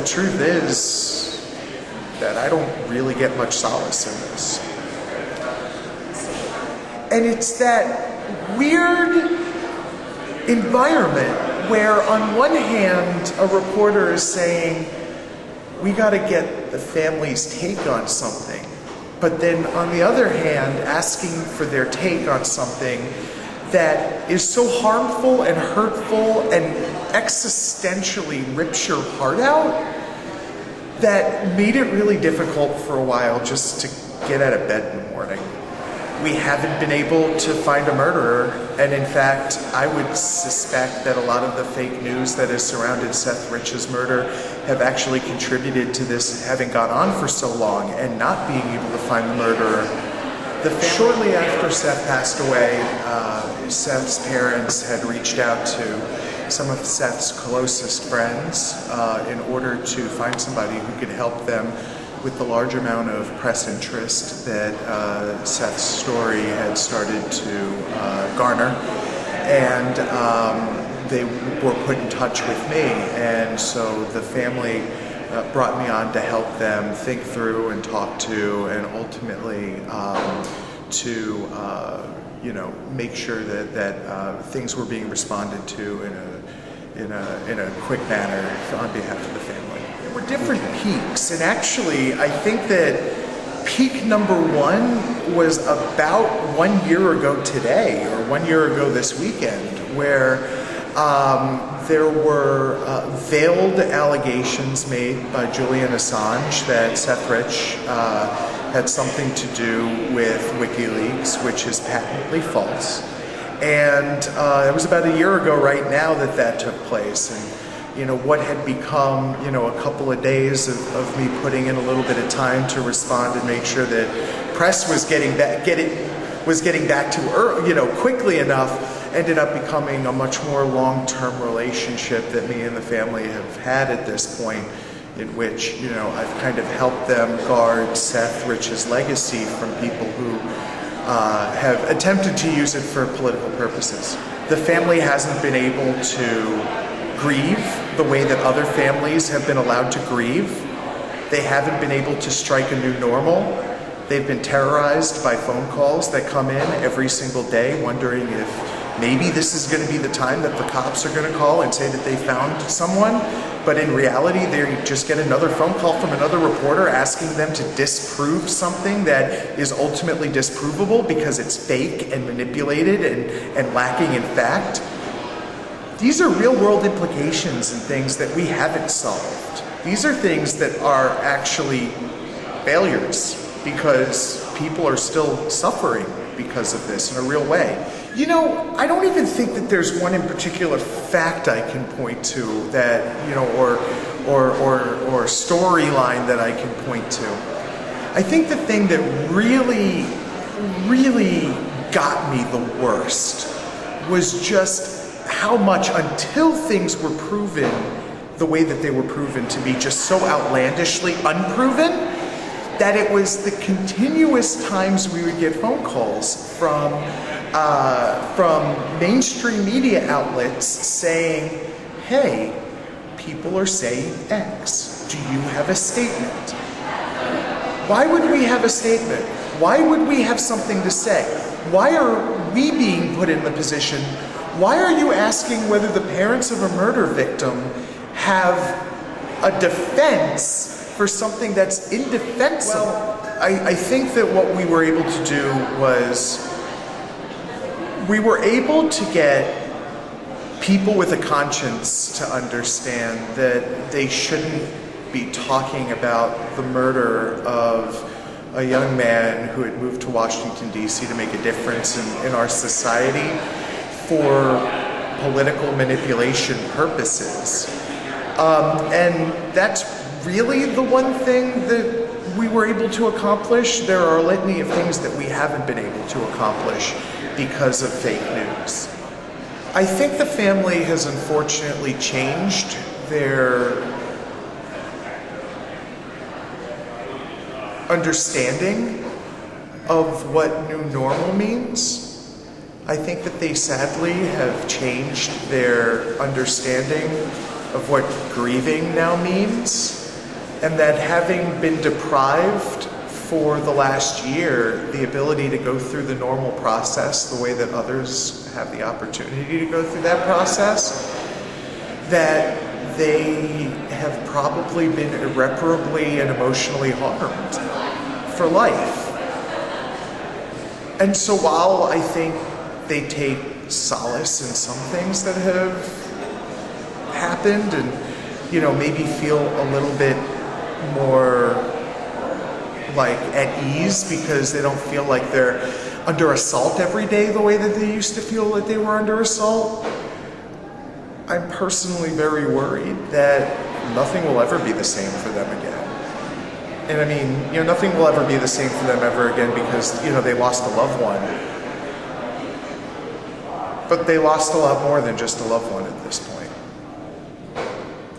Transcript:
truth is that I don't really get much solace in this. And it's that weird environment where on one hand a reporter is saying, we got to get the family's take on something, but then on the other hand asking for their take on something that is so harmful and hurtful and existentially rips your heart out, that made it really difficult for a while just to get out of bed in the morning. We haven't been able to find a murderer, and in fact, I would suspect that a lot of the fake news that has surrounded Seth Rich's murder have actually contributed to this having gone on for so long and not being able to find the murderer. Shortly after Seth passed away, Seth's parents had reached out to some of Seth's closest friends in order to find somebody who could help them with the large amount of press interest that Seth's story had started to garner. And they were put in touch with me, and so the family brought me on to help them think through and talk to, and ultimately to make sure that things were being responded to in a quick manner on behalf of the family. There were different peaks, and actually I think that peak number one was about 1 year ago today, or 1 year ago this weekend, where there were veiled allegations made by Julian Assange that Seth Rich had something to do with WikiLeaks, which is patently false. And it was about a year ago right now that took place. And what had become, a couple of days of me putting in a little bit of time to respond and make sure that press was getting back to quickly enough, ended up becoming a much more long-term relationship that me and the family have had at this point, in which, I've kind of helped them guard Seth Rich's legacy from people who have attempted to use it for political purposes. The family hasn't been able to grieve the way that other families have been allowed to grieve. They haven't been able to strike a new normal. They've been terrorized by phone calls that come in every single day, wondering if maybe this is going to be the time that the cops are going to call and say that they found someone. But in reality, they just get another phone call from another reporter asking them to disprove something that is ultimately disprovable because it's fake and manipulated and lacking in fact. These are real-world implications and things that we haven't solved. These are things that are actually failures because people are still suffering because of this in a real way. I don't even think that there's one in particular fact I can point to that, or storyline that I can point to. I think the thing that really, really got me the worst was just how much, until things were proven the way that they were proven to be just so outlandishly unproven, that it was the continuous times we would get phone calls from mainstream media outlets saying, hey, people are saying X. Do you have a statement? Why would we have a statement? Why would we have something to say? Why are we being put in the position? Why are you asking whether the parents of a murder victim have a defense for something that's indefensible? Well, I think that what we were able to do was we were able to get people with a conscience to understand that they shouldn't be talking about the murder of a young man who had moved to Washington, D.C. to make a difference in our society for political manipulation purposes. And that's really the one thing that we were able to accomplish. There are a litany of things that we haven't been able to accomplish because of fake news. I think the family has unfortunately changed their understanding of what new normal means. I think that they sadly have changed their understanding of what grieving now means, and that having been deprived for the last year the ability to go through the normal process the way that others have the opportunity to go through that process, that they have probably been irreparably and emotionally harmed for life. And so while I think they take solace in some things that have happened and, maybe feel a little bit more like at ease because they don't feel like they're under assault every day the way that they used to feel that they were under assault, I'm personally very worried that nothing will ever be the same for them again. And I mean, nothing will ever be the same for them ever again because, they lost a loved one. But they lost a lot more than just a loved one at this point.